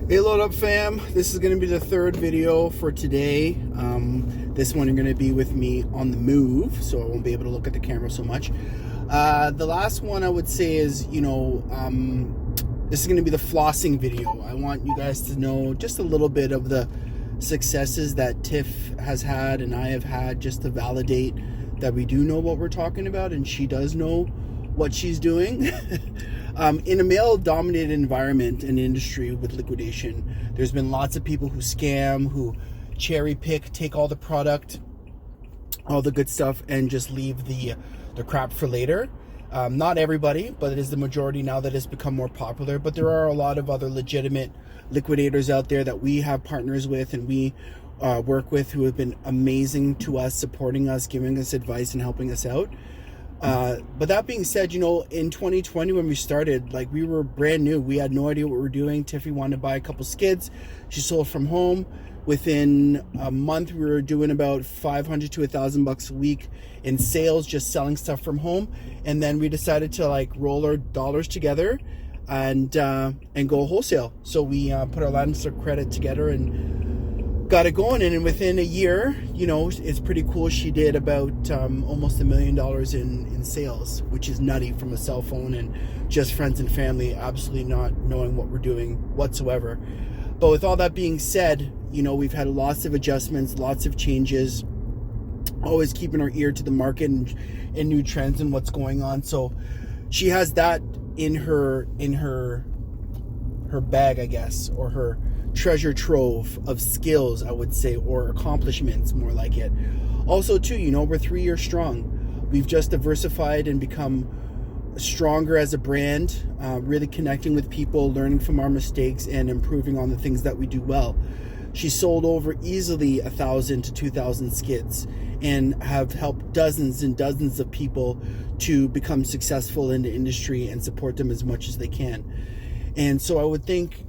Hey, load up fam. This is going to be the third video for today. This one you're going to be with me on the move, so I won't be able to look at the camera so much. The last one I would say is, this is going to be the flossing video. I want you guys to know just a little bit of the successes that Tiff has had and I have had, just to validate that we do know what we're talking about and she does know what she's doing. In a male-dominated environment and industry with liquidation, there's been lots of people who scam, who cherry pick, take all the product, all the good stuff, and just leave the crap for later. Not everybody, but it is the majority now that it's become more popular. But there are a lot of other legitimate liquidators out there that we have partners with and we work with, who have been amazing to us, supporting us, giving us advice, and helping us out. But that being said, in 2020 when we started, we were brand new. We had no idea what we were doing. Tiffy wanted to buy a couple skids. She sold from home. Within a month, we were doing about $500 to $1,000 a week in sales, just selling stuff from home. And then we decided to roll our dollars together and go wholesale. So we put our lines of credit together and got it going. And within a year, it's pretty cool. She did about almost $1 million in sales, which is nutty, from a cell phone and just friends and family, absolutely not knowing what we're doing whatsoever. But with all that being said, we've had lots of adjustments, lots of changes, always keeping our ear to the market and new trends and what's going on. So she has that in her bag, I guess, or her treasure trove of skills, I would say, or accomplishments, more like it. Also too, we're 3 years strong. We've just diversified and become stronger as a brand, really connecting with people, learning from our mistakes, and improving on the things that we do well. She sold over easily 1,000 to 2,000 skids and have helped dozens and dozens of people to become successful in the industry and support them as much as they can. And so I would think,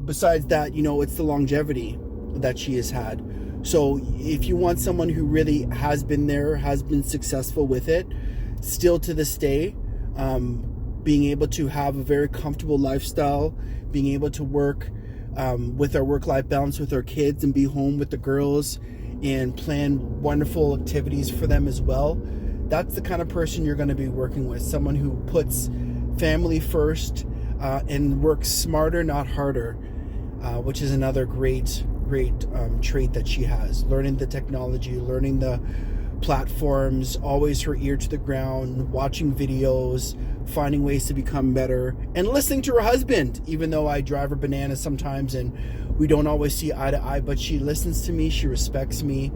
besides that, it's the longevity that she has had. So if you want someone who really has been there, has been successful with it, still to this day, being able to have a very comfortable lifestyle, being able to work with our work-life balance with our kids and be home with the girls and plan wonderful activities for them as well, that's the kind of person you're going to be working with. Someone who puts family first and works smarter, not harder, which is another great trait that she has. Learning the technology, learning the platforms, always her ear to the ground, watching videos, finding ways to become better, and listening to her husband, even though I drive her bananas sometimes and we don't always see eye to eye. But she listens to me, she respects me,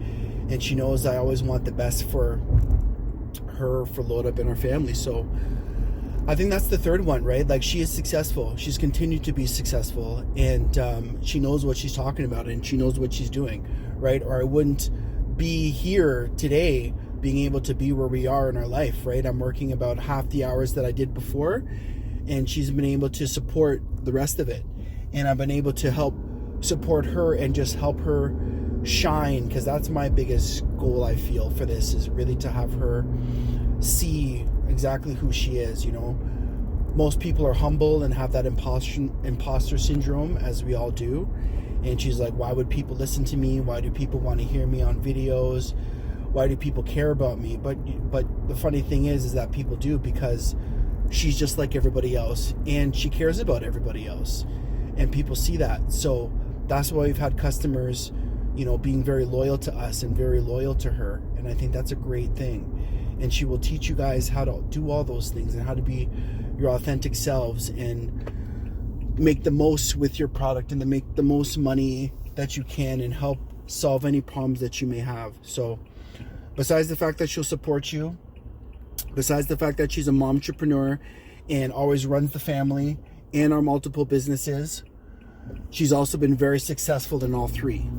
and she knows I always want the best for her, for Load Up and her family. So I think that's the third one, right? She is successful. She's continued to be successful, and she knows what she's talking about, and she knows what she's doing, right? Or I wouldn't be here today, being able to be where we are in our life, right? I'm working about half the hours that I did before, and she's been able to support the rest of it. And I've been able to help support her and just help her shine, because that's my biggest goal, I feel, for this, is really to have her see exactly who she is. Most people are humble and have that imposter syndrome, as we all do. And she's like, why would people listen to me? Why do people want to hear me on videos? Why do people care about me? But the funny thing is that people do, because she's just like everybody else, and she cares about everybody else, and people see that. So that's why we've had customers, being very loyal to us and very loyal to her. And I think that's a great thing. And she will teach you guys how to do all those things and how to be your authentic selves and make the most with your product and to make the most money that you can and help solve any problems that you may have. So besides the fact that she'll support you, besides the fact that she's a mom entrepreneur and always runs the family and our multiple businesses, she's also been very successful in all three.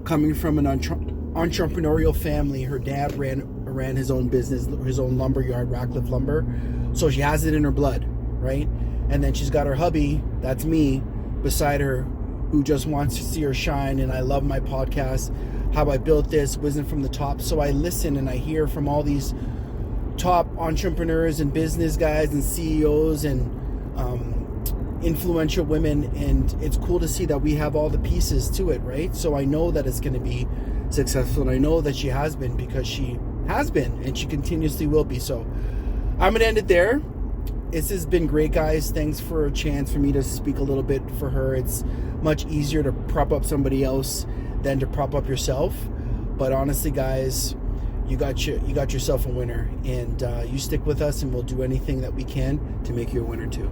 Coming from an entrepreneurial family, her dad ran his own business, his own lumber yard, Ratcliffe Lumber. So she has it in her blood, right? And then she's got her hubby, that's me, beside her, who just wants to see her shine. And I love my podcast, how I built this, Wisdom from the Top. So I listen and I hear from all these top entrepreneurs and business guys and CEOs and influential women, and it's cool to see that we have all the pieces to it, right? So I know that it's going to be successful, and I know that she has been, because she has been and she continuously will be. So I'm going to end it there. This has been great, guys. Thanks for a chance for me to speak a little bit for her. It's much easier to prop up somebody else than to prop up yourself. But honestly, guys, you got yourself a winner, and you stick with us, and we'll do anything that we can to make you a winner too.